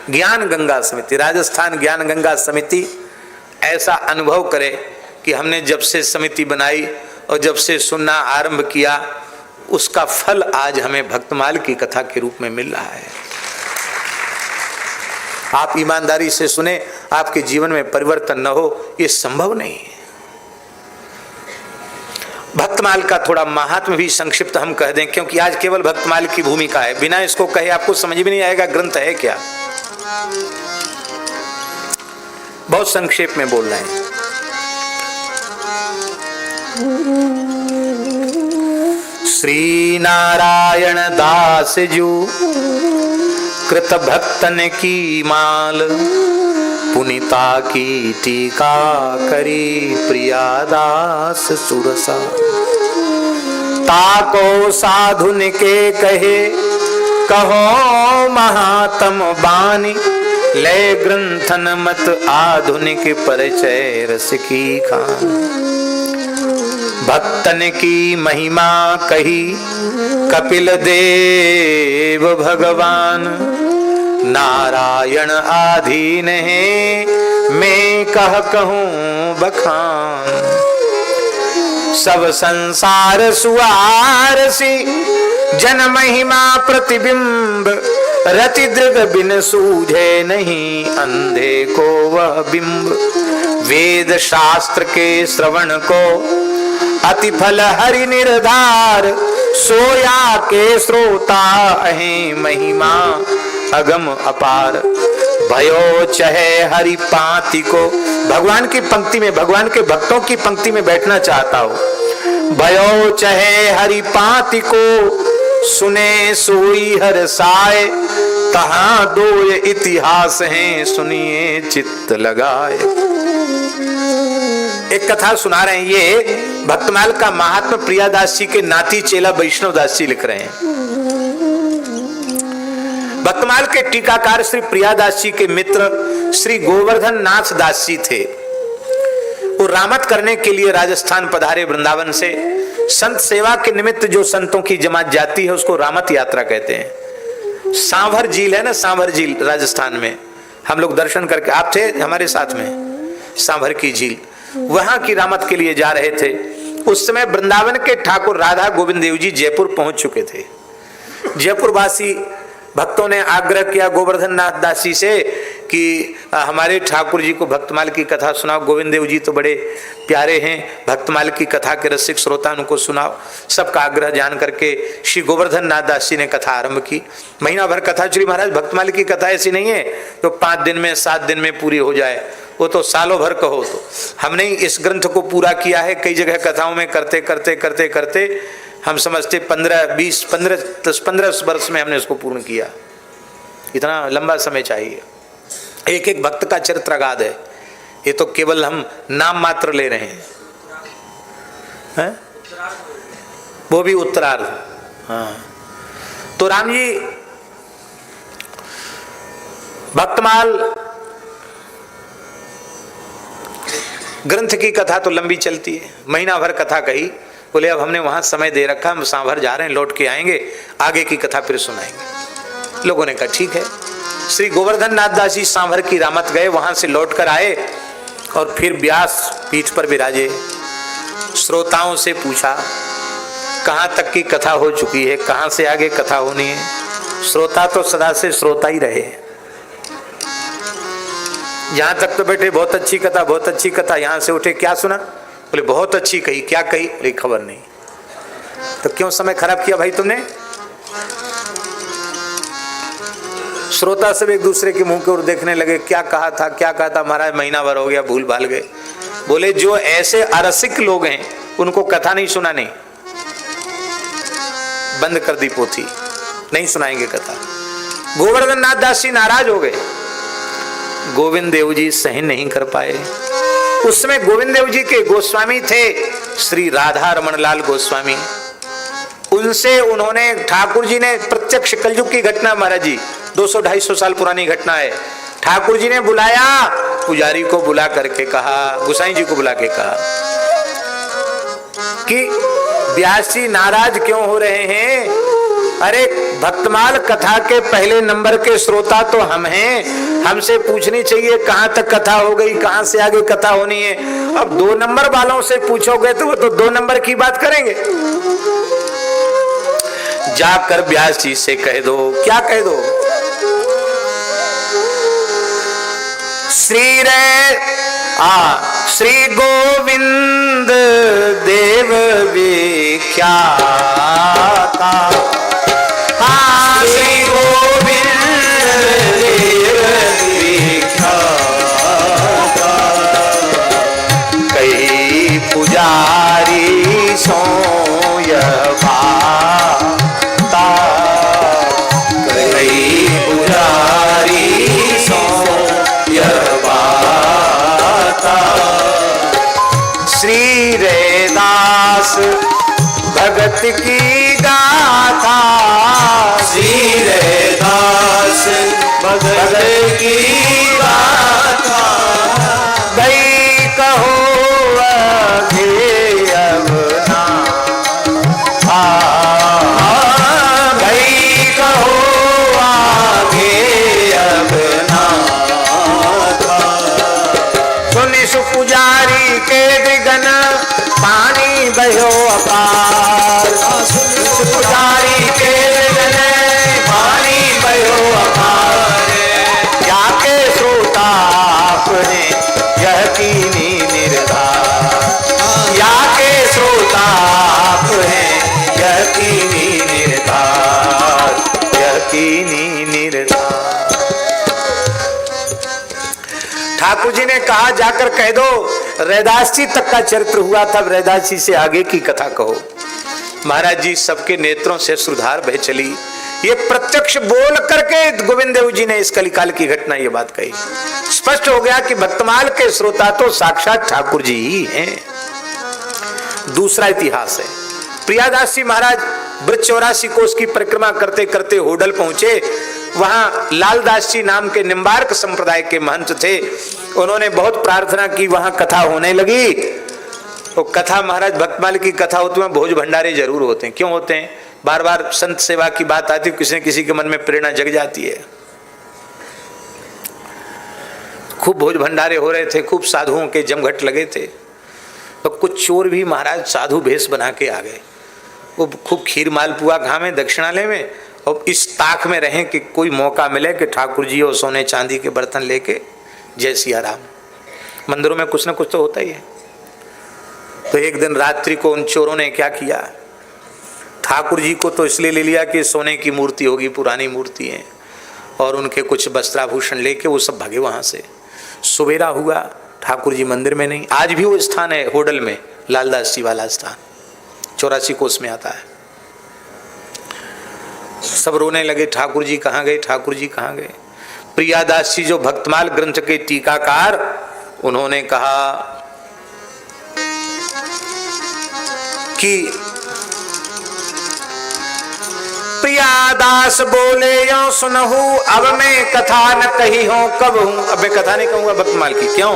S1: ज्ञान गंगा समिति, राजस्थान ज्ञान गंगा समिति ऐसा अनुभव करे कि हमने जब से समिति बनाई और जब से सुनना आरंभ किया, उसका फल आज हमें भक्तमाल की कथा के रूप में मिल रहा है। आप ईमानदारी से सुने, आपके जीवन में परिवर्तन न हो ये संभव नहीं है। भक्तमाल का थोड़ा महात्म भी संक्षिप्त हम कह दें, क्योंकि आज केवल भक्तमाल की भूमिका है, बिना इसको कहे आपको समझ भी नहीं आएगा ग्रंथ है क्या। बहुत संक्षेप में बोल रहे हैं। श्री नारायण दास जू कृत भक्तन की माल पुनिता की टीका करी प्रियादास सुरसा। ताको साधुन के कहे कहो महात्म बानी ले ग्रंथन मत आधुनिक परिचय रस की खान। भक्तन की महिमा कही कपिल देव भगवान। नारायण आधीन है मैं कह कहूँ बखान। सब संसार सुआरसी जन महिमा प्रतिबिंब। रति दृग बिन सूझे नहीं अंधे को वह बिंब। वेद शास्त्र के श्रवण को अति फल हरि निर्धार। सोया के श्रोता अहे महिमा अगम अपार। भयो चहे हरि पांति को, भगवान की पंक्ति में, भगवान के भक्तों की पंक्ति में बैठना चाहता हो। भयो चहे हरि पांति को सुने सोई हर साए। तहां दो ये इतिहास हैं सुनिए चित्त लगाए। एक कथा सुना रहे हैं, ये भक्तमाल का महात्मा प्रियादास जी के नाती चेला वैष्णव दास जी लिख रहे हैं। भक्तमाल के टीकाकार श्री प्रियादास जी के मित्र श्री गोवर्धन नाथ दास जी थे। वो रामत करने के लिए राजस्थान पधारे वृंदावन से। संत सेवा के निमित्त जो संतों की जमात जाती है उसको रामत यात्रा कहते हैं। सांभर झील है ना, सांभर झील राजस्थान में, हम लोग दर्शन करके, आप थे हमारे साथ में, सांभर की झील, वहां की रामत के लिए जा रहे थे। उस समय वृंदावन के ठाकुर राधा गोविंद देव जी जयपुर पहुंच चुके थे। जयपुर वासी भक्तों ने आग्रह किया गोवर्धन नाथ दास जी से कि हमारे ठाकुर जी को भक्तमाल की कथा सुनाओ। गोविंद देव जी तो बड़े प्यारे हैं, भक्तमाल की कथा के रसिक श्रोता, उनको सुनाओ। सबका आग्रह जान करके श्री गोवर्धन नाथ दास जी ने कथा आरंभ की। महीना भर कथा चली। महाराज भक्तमाल की कथा ऐसी नहीं है तो 5 दिन में 7 दिन में पूरी हो जाए। वो तो सालों भर कहो। तो हमने इस ग्रंथ को पूरा किया है, कई जगह कथाओं में करते करते करते करते हम समझते 15 वर्ष में हमने उसको पूर्ण किया। इतना लंबा समय चाहिए। एक एक भक्त का चरित्र अगाध है, ये तो केवल हम नाम मात्र ले रहे हैं, वो भी उत्तरार्ध। हाँ, तो राम जी भक्तमाल ग्रंथ की कथा तो लंबी चलती है, महीना भर कथा कही। बोले अब हमने वहां समय दे रखा, हम सांभर जा रहे हैं, लौट के आएंगे, आगे की कथा फिर सुनाएंगे। लोगों ने कहा ठीक है। श्री गोवर्धन नाथ दास जी सांभर की रामत गए, वहां से लौट कर आए और फिर व्यास पीठ पर विराजे। श्रोताओं से पूछा कहां तक की कथा हो चुकी है, कहां से आगे कथा होनी है। श्रोता तो सदा से श्रोता ही रहे। यहां तक तो बैठे बहुत अच्छी कथा, बहुत अच्छी कथा, यहां से उठे क्या सुना, बोले बहुत अच्छी कही, क्या कही, बोले खबर नहीं। तो क्यों समय खराब किया भाई तुमने। श्रोता सब एक दूसरे के मुंह की ओर देखने लगे, क्या कहा था, क्या कहा था महाराज, महीना भर हो गया, भूल भाल गए। बोले जो ऐसे अरसिक लोग हैं उनको कथा नहीं सुनानी, बंद कर दी पोथी, नहीं सुनाएंगे कथा। गोवर्धन नाथ दास जी नाराज हो गए। गोविंद देव जी सहन नहीं कर पाए। उस समय गोविंद देव जी के गोस्वामी थे श्री राधा रमन लाल गोस्वामी। उनसे उन्होंने, ठाकुर जी ने प्रत्यक्ष, कलयुग की घटना महाराज जी 200-250 साल पुरानी घटना है। ठाकुर जी ने बुलाया, पुजारी को बुला करके कहा, गोसाई जी को बुला के कहा कि व्यास जी नाराज क्यों हो रहे हैं। अरे भक्तमाल कथा के पहले नंबर के श्रोता तो हम हैं, हमसे पूछनी चाहिए कहां तक कथा हो गई, कहां से आगे कथा होनी है। अब 2 नंबर वालों से पूछोगे तो वो तो 2 नंबर की बात करेंगे। जाकर व्यास जी से कह दो, क्या कह दो, श्री गोविंद देव विख्याता, श्री गोविंद देव विख्याता, कई पुजारी सोय भाता, कई पुजारी सोय भाता, श्री रैदास भगत की गाथा, श्री रैदास भगत की गाथा, भाई कहो अघे अवना, भाई कहो आगे अवना, सुनि सुपुजारी के दिगन पानी बहो अपार, पुजारी के दिगन पानी बहो अपार, जाके श्रोता अपने यह कीनी निर्धार, जाके श्रोता अपने यह कीनी निर्धार, यह कीनी निर्धार। ठाकुर जी ने कहा जाकर कह दो रैदास जी तक का चरित्र हुआ था, रैदास जी से आगे की कथा कहो। महाराज जी सबके नेत्रों से अश्रुधार बह चली। ये प्रत्यक्ष बोल करके गोविंद देव जी ने इस कलिकाल की घटना ये बात कही। स्पष्ट हो गया कि भक्तमाल के श्रोता तो साक्षात ठाकुर जी ही हैं। दूसरा इतिहास है, प्रियादास जी महाराज ब्रज 84 कोस की परिक्रमा करते करते होडल पहुंचे। वहां लालदास जी नाम के निम्बार्क संप्रदाय के महंत थे। उन्होंने बहुत प्रार्थना की, वहां कथा होने लगी। तो कथा महाराज भक्तमाल की कथा होती है, भोज भंडारे जरूर होते हैं। क्यों होते हैं? बार बार संत सेवा की बात आती है, किसी न किसी के मन में प्रेरणा जग जाती है। खूब भोज भंडारे हो रहे थे, खूब साधुओं के जमघट लगे थे। तो कुछ चोर भी महाराज साधु भेष बना के आ गए। वो खूब खीर मालपुआ खावे दक्षिणालय में, और इस ताक में रहें कि कोई मौका मिले कि ठाकुर जी और सोने चांदी के बर्तन लेके जय सिया राम। मंदिरों में कुछ ना कुछ तो होता ही है। तो एक दिन रात्रि को उन चोरों ने क्या किया, ठाकुर जी को तो इसलिए ले लिया कि सोने की मूर्ति होगी, पुरानी मूर्ति है, और उनके कुछ वस्त्राभूषण लेके वो सब भागे वहां से। सवेरा हुआ, ठाकुर जी मंदिर में नहीं। आज भी वो स्थान है होडल में, लालदास जी वाला स्थान, 84 कोस में आता है। सब रोने लगे, ठाकुर जी कहाँ गए, ठाकुर जी कहाँ गए। प्रियादास जी जो भक्तमाल ग्रंथ के टीकाकार, उन्होंने कहा कि प्रियादास बोले यो सुनहु, अब मैं कथा न कही हूं कब हूं। अब मैं कथा नहीं कहूंगा भक्तमाल की, क्यों?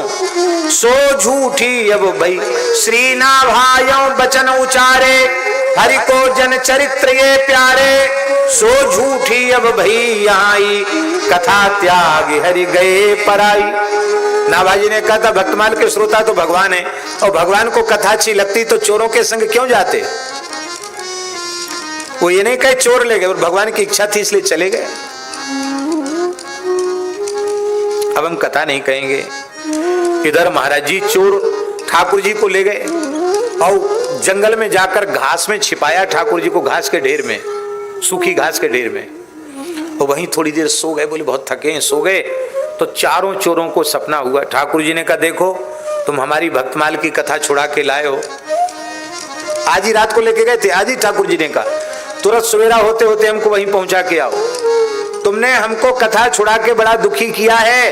S1: सो झूठी अब भई श्री ना भाइयों बचन उचारे, हरि को जन चरित्र ये प्यारे। सो झूठी अब भई यहाँ कथा त्याग हरि गए पराई। नाभाजी ने कहा था भक्तमाल के श्रोता तो भगवान है, और भगवान को कथा अच्छी लगती तो चोरों के संग क्यों जाते? वो ये नहीं कहे चोर ले गए, और भगवान की इच्छा थी इसलिए चले गए। अब हम कथा नहीं कहेंगे। इधर महाराज जी चोर ठाकुर जी को ले गए और जंगल में जाकर घास में छिपाया ठाकुर जी को, घास के ढेर में, सूखी घास के ढेर में, और वहीं थोड़ी देर सो गए। बोले बहुत थके हैं, सो गए। तो चारों चोरों को सपना हुआ। ठाकुर जी ने कहा देखो तुम हमारी भक्तमाल की कथा छुड़ा के लाए हो, आज ही रात को लेके गए थे, आज ही ठाकुर जी ने कहा तुरंत सवेरा होते होते हमको वहीं पहुंचा के आओ। तुमने हमको कथा छुड़ा के बड़ा दुखी किया है,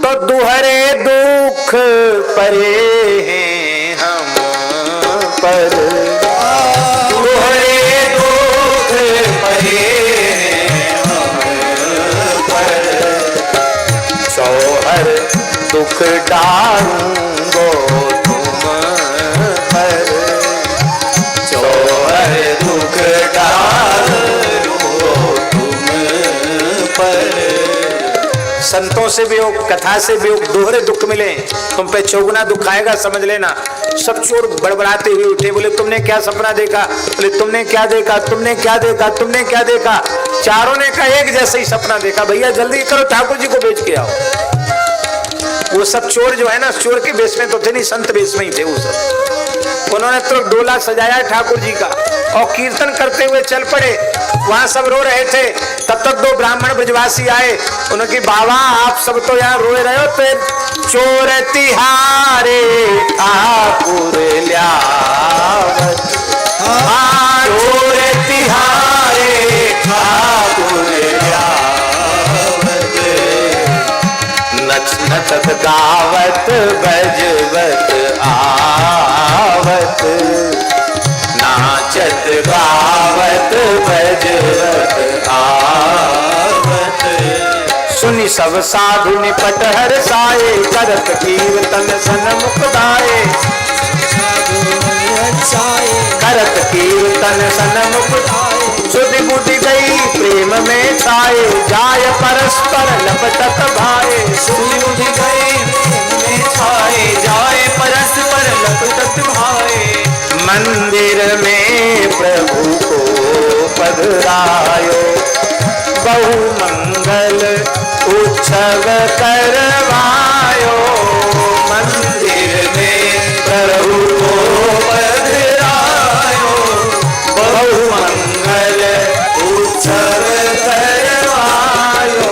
S1: तो दुहरे दुख परे हैं हम पर, दुहरे दुख परे हैं हम पर, चौहर दुख डालूंगो तुम पर, चौहर दुख डालूंगो तुम पर। संतों से भी हो, कथा से भी हो, दोहरे दुख मिले, तुम पे चौगुना दुख आएगा, समझ लेना। सब चोर बड़बड़ाते हुए उठे, बोले तुमने क्या सपना देखा? बोले तुमने क्या देखा, तुमने क्या देखा, तुमने क्या देखा? चारों ने कहा एक जैसा ही सपना देखा। भैया जल्दी करो, ठाकुर जी को बेच के आओ। वो सब चोर जो है ना, चोर के बेस में तो थे नहीं, संत बेस में ही थे वो सब। उन्होंने तो डोला सजाया ठाकुर जी का और कीर्तन करते हुए चल पड़े। वहां सब रो रहे थे, तब तक दो ब्राह्मण ब्रजवासी आए। उन्होंने कहा बाबा आप सब तो यहाँ रोए रहे हो, तो चोर तिहारे ठाकुर ल्यावत, चोर तिहारे ठाकुर ल्यावत, नच नचत गावत बजवत आवत, नाचत गावत बजवत आवत। सुनि सब साधु निपट हर साए, करत कीर्तन सन्मुख गाए, करत कीर्तन सन्मुख गाए। सुधि बुद्धि गई प्रेम में छाए, जाय परस्पर लपटत भाए, सुधि बुद्धि गई प्रेम में छाए, जाय परस्पर लपटत भाए। मंदिर में प्रभु को पधरायो, बहु मंगल उत्सव करवायो, मंदिर में प्रभु को पधरायो, बहु मंगल उत्सव करवायो।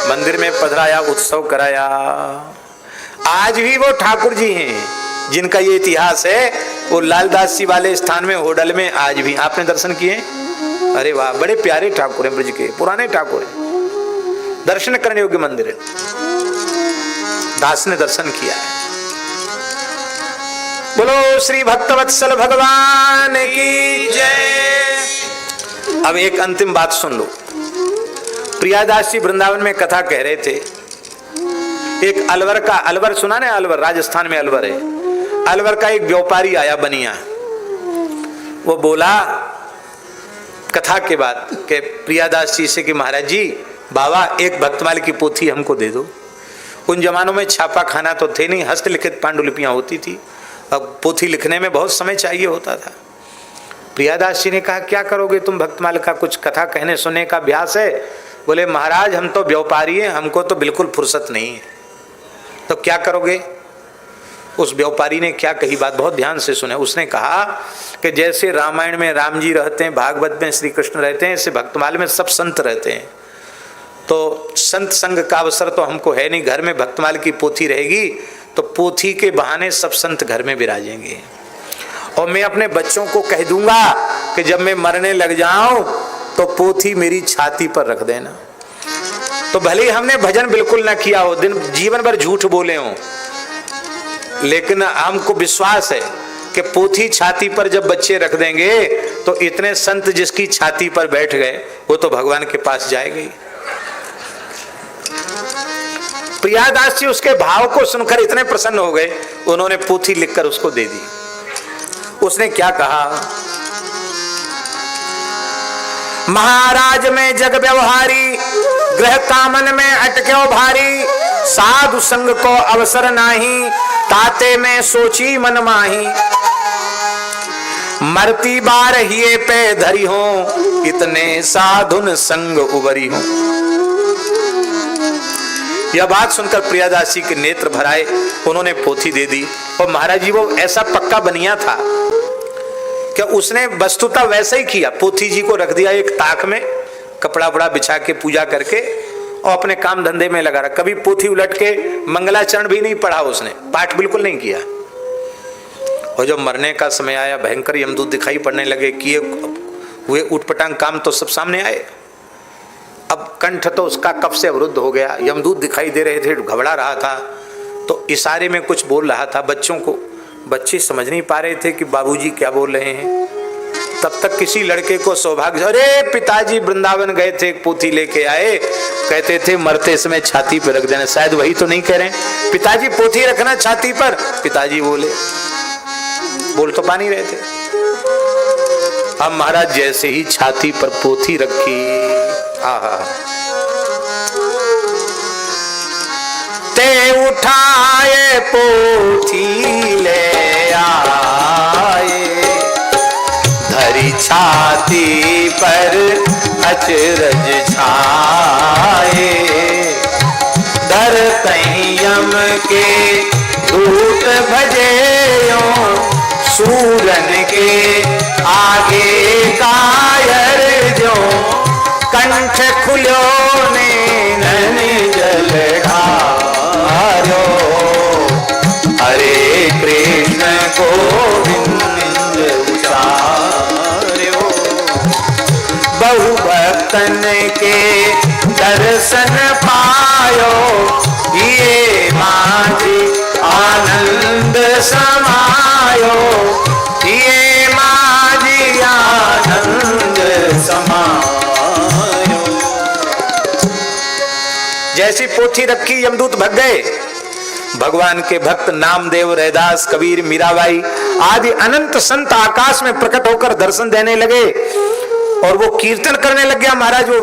S1: मंदिर में पधराया, उत्सव कराया। आज भी वो ठाकुर जी हैं जिनका ये इतिहास है, वो लालदास जी वाले स्थान में होडल में आज भी आपने दर्शन किए? अरे वाह, बड़े प्यारे ठाकुर हैं, ब्रज के पुराने ठाकुर हैं, दर्शन करने योग्य मंदिर है। दास ने दर्शन किया है। बोलो श्री भक्तवत्सल भगवान की जय। अब एक अंतिम बात सुन लो। प्रियादास जी वृंदावन में कथा कह रहे थे। एक अलवर का, अलवर सुना ना, अलवर राजस्थान में अलवर है, अलवर का एक व्यापारी आया बनिया। वो बोला कथा के बाद के प्रियादास जी से कि महाराज जी बाबा एक भक्तमाल की पोथी हमको दे दो। उन जमानों में छापा खाना तो थे नहीं, हस्तलिखित पांडुलिपियां होती थी, अब पोथी लिखने में बहुत समय चाहिए होता था। प्रियादास जी ने कहा क्या करोगे तुम भक्तमाल का, कुछ कथा कहने सुनने का अभ्यास है? बोले महाराज हम तो व्यापारी हैं, हमको तो बिल्कुल फुर्सत नहीं है। तो क्या करोगे? उस व्यापारी ने क्या कही बात, बहुत ध्यान से सुने। उसने कहा कि जैसे रामायण में राम जी रहते हैं, भागवत में श्री कृष्ण रहते हैं, ऐसे भक्तमाल में सब संत रहते हैं। तो संत संग का अवसर तो हमको है नहीं, घर में भक्तमाल की पोथी रहेगी तो पोथी के बहाने सब संत घर में विराजेंगे। और मैं अपने बच्चों को कह दूंगा कि जब मैं मरने लग जाऊं तो पोथी मेरी छाती पर रख देना। तो भले ही हमने भजन बिल्कुल ना किया हो, दिन जीवन भर झूठ बोले हो, लेकिन हमको विश्वास है कि पोथी छाती पर जब बच्चे रख देंगे तो इतने संत जिसकी छाती पर बैठ गए वो तो भगवान के पास जाएंगे ही। प्रियादास जी उसके भाव को सुनकर इतने प्रसन्न हो गए, उन्होंने पोथी लिखकर उसको दे दी। उसने क्या कहा, महाराज में जग व्यवहारी, ग्रह कामन में अटक्यो भारी, साधु संग को अवसर नाही, ताते में सोची मन माही, मरती बार हिये पे धरी हो, इतने साधुन संग उबरी हो। यह बात सुनकर प्रियादास जी के नेत्र भराए, उन्होंने पोथी दे दी। और महाराज जी वो ऐसा पक्का बनिया था कि उसने वस्तुतः वैसा ही किया, पोथी जी को रख दिया एक ताक में, कपड़ा बड़ा बिछा के पूजा करके और अपने काम धंधे में लगा रहा। कभी पोथी उलट के मंगलाचरण भी नहीं पढ़ा उसने, पाठ बिल्कुल नहीं किया। और जब मरने का समय आया, भयंकर यमदूत दिखाई पड़ने लगे, किए हुए उटपटांग काम तो सब सामने आए। अब कंठ तो उसका कफ से अवरुद्ध हो गया, यमदूत दिखाई दे रहे थे, घबरा रहा था, तो इशारे में कुछ बोल रहा था बच्चों को। बच्चे समझ नहीं पा रहे थे कि बाबूजी क्या बोल रहे हैं। तब तक किसी लड़के को सौभाग्य, अरे पिताजी वृंदावन गए थे, एक पोथी लेके आए, कहते थे मरते समय छाती पर रख देना। शायद वही तो नहीं कह रहे, पिताजी पोथी रखना छाती पर। पिताजी बोले, बोल तो पा नहीं रहे थे। अब महाराज जैसे ही छाती पर पोथी रखी, आहा, ते उठाए पोथी ले आए, धरी छाती पर अचरज छाए, धर तैयम के दूत भजेयो, सूरन के आगे कायर जो, कंठ खुलो नैन जल ढारो, हरे कृष्ण गोविंद उचार्यो, बहु भक्तन के दर्शन पायो, ये माझी आनंद समायो, ये माझी आनंद समायो। जैसी पोथी रखी यमदूत भग गए। भगवान के भक्त नामदेव, रैदास, कबीर, मीराबाई आदि अनंत संत आकाश में प्रकट होकर दर्शन देने लगे और वो कीर्तन करने लग गया। महाराज वो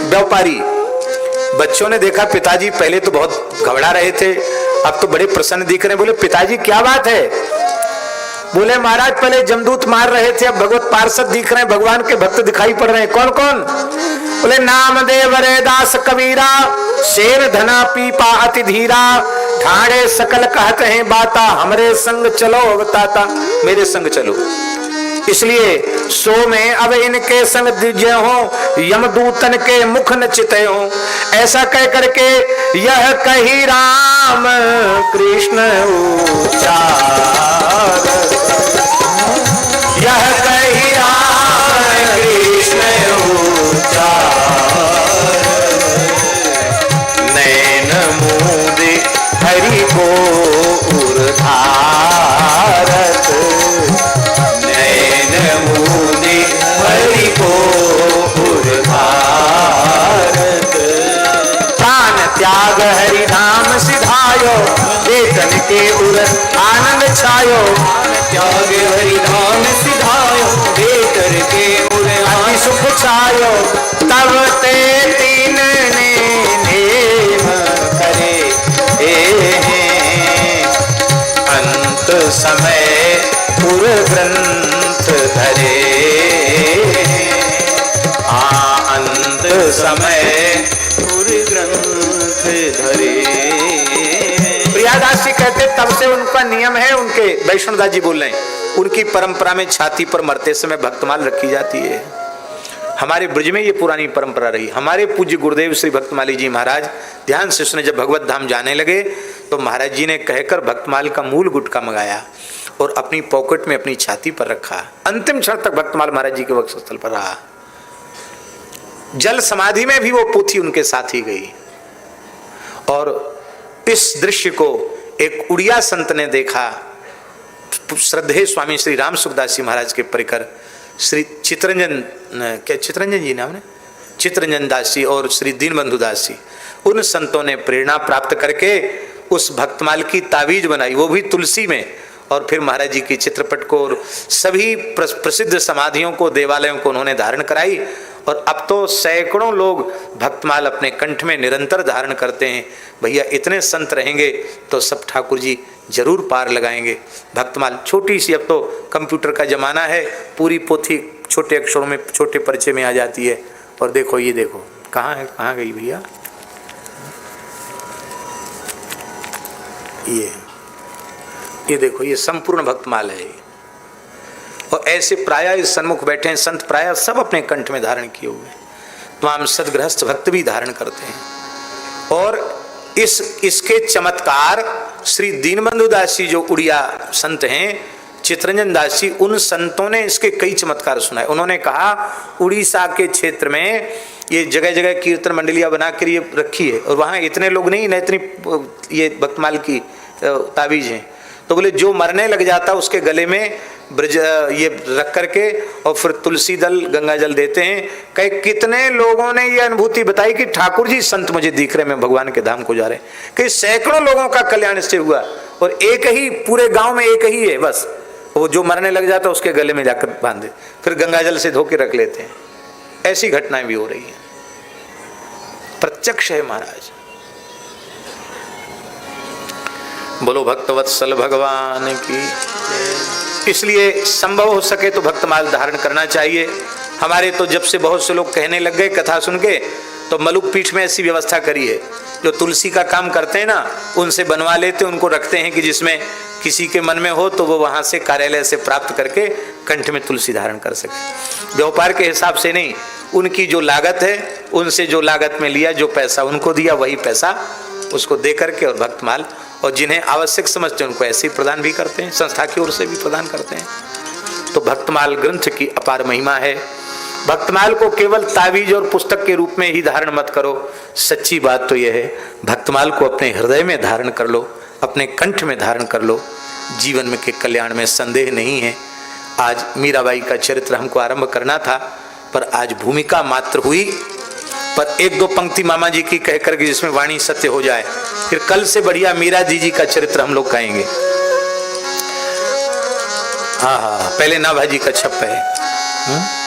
S1: व्यापारी, बच्चों ने देखा पिताजी पहले तो बहुत घबरा रहे थे, अब तो बड़े प्रसन्न दिख रहे हैं। बोले पिताजी क्या बात है? बोले महाराज पहले जमदूत मार रहे थे, अब भगवत पार्षद दिख रहे हैं, भगवान के भक्त दिखाई पड़ रहे हैं। कौन कौन? बोले नामदेव, रैदास, कबीरा, शेर धना पीपा अति धीरा, ठाणे सकल कहते हैं बाता, हमरे संग चलो अवताता, मेरे संग चलो। इसलिए सो में अब इनके संग दिजे हो, यमदूतन के मुख न चिते हो। ऐसा कह करके यह कही राम कृष्ण उचार, यह कही राम कृष्ण उचार, नैन मूंदे हरि को उर्धारत, नैन मूंदे हरि को उर्धारत, प्राण त्याग हरि धाम सिधायो, वेतन के उर आनंद छायो, त्याग हरि धाम सिधायो, वेतन के उर आनंद सुख छायो, तब ते तीन ने नेम करे अंत समय पुर ग्रंथ धरे, अंत समय पुर ग्रंथ धरे। प्रियादास जी कहते तब से उनका नियम है, उनके वैष्णवदास जी बोल रहे हैं, उनकी परंपरा में छाती पर मरते समय भक्तमाल रखी जाती है। हमारे ब्रज में ये पुरानी परंपरा रही। हमारे पूज्य गुरुदेव श्री भक्तमाली जी महाराज ध्यान से सुने, जब भगवत धाम जाने लगे तो महाराज जी ने कहकर भक्तमाल का मूल गुटका मंगाया और अपनी पॉकेट में अपनी छाती पर रखा। अंतिम क्षण तक भक्तमाल महाराज जी के वक्षस्थल पर रहा। जल समाधि में भी वो पोथी उनके साथ ही गई। और इस दृश्य को एक उड़िया संत ने देखा। श्रद्धेय स्वामी श्री राम सुखदास जी महाराज के परिकर श्री चित्रंजन, क्या चित्रंजन जी नाम है, चित्रंजन दास जी और श्री दीनबंधु दास जी, उन संतों ने प्रेरणा प्राप्त करके उस भक्तमाल की तावीज बनाई, वो भी तुलसी में। और फिर महाराज जी की चित्रपट को और सभी प्रसिद्ध समाधियों को, देवालयों को उन्होंने धारण कराई। और अब तो सैकड़ों लोग भक्तमाल अपने कंठ में निरंतर धारण करते हैं। भैया इतने संत रहेंगे तो सब ठाकुर जी जरूर पार लगाएंगे। भक्तमाल छोटी सी, अब तो कंप्यूटर का जमाना है, पूरी पोथी छोटे अक्षरों में, छोटे परिचय में आ जाती है। और देखो, ये देखो कहाँ है, कहाँ गई भैया, ये देखो, ये संपूर्ण भक्तमाल है। और ऐसे प्रायः इस सन्मुख बैठे हैं संत, प्रायः सब अपने कंठ में धारण किए हुए, तमाम सदगृहस्थ भक्त भी धारण करते हैं। और इसके चमत्कार श्री दीनबंधु दास जी जो उड़िया संत हैं, चित्रंजन दास जी, उन संतों ने इसके कई चमत्कार सुनाए। उन्होंने कहा उड़ीसा के क्षेत्र में ये जगह जगह कीर्तन मंडलियां बनाकर ये रखी है और वहाँ इतने लोग नहीं, न इतनी ये भक्तमाल की ताबीज हैं। तो बोले जो मरने लग जाता उसके गले में ब्रज ये रख करके और फिर तुलसी दल गंगा जल देते हैं। कई कितने लोगों ने ये अनुभूति बताई कि ठाकुर जी संत मुझे दिख रहे, मैं भगवान के धाम को जा रहे। कई सैकड़ों लोगों का कल्याण इससे हुआ और एक ही, पूरे गांव में एक ही है बस, वो जो मरने लग जाता उसके गले में जाकर बांधे, फिर गंगा जल से धो के रख लेते हैं। ऐसी घटनाएं भी हो रही हैं, प्रत्यक्ष है महाराज। बोलो भक्तवत्सल भगवान की। इसलिए संभव हो सके तो भक्तमाल धारण करना चाहिए। हमारे तो जब से बहुत से लोग कहने लग गए कथा सुन के, तो मलुक पीठ में ऐसी व्यवस्था करी है, जो तुलसी का काम करते हैं ना, उनसे बनवा लेते, उनको रखते हैं कि जिसमें किसी के मन में हो तो वो वहां से कार्यालय से प्राप्त करके कंठ में तुलसी धारण कर सके। व्यापार के हिसाब से नहीं, उनकी जो लागत है, उनसे जो लागत में लिया, जो पैसा उनको दिया, वही पैसा उसको दे करके और भक्तमाल, और जिन्हें आवश्यक समझते हैं उनको ऐसे ही प्रदान भी करते हैं, संस्था की ओर से भी प्रदान करते हैं। तो भक्तमाल ग्रंथ की अपार महिमा है। भक्तमाल को केवल तावीज और पुस्तक के रूप में ही धारण मत करो। सच्ची बात तो यह है, भक्तमाल को अपने हृदय में धारण कर लो, अपने कंठ में धारण कर लो। जीवन में के कल्याण में संदेह नहीं है। आज मीराबाई का चरित्र हमको आरंभ करना था, पर आज भूमिका मात्र हुई, पर एक दो पंक्ति मामा जी की कह करके जिसमें वाणी सत्य हो जाए। फिर कल से बढ़िया मीरा जी का चरित्र हम लोग गाएंगे। हाँ, पहले नाभाजी का छप है।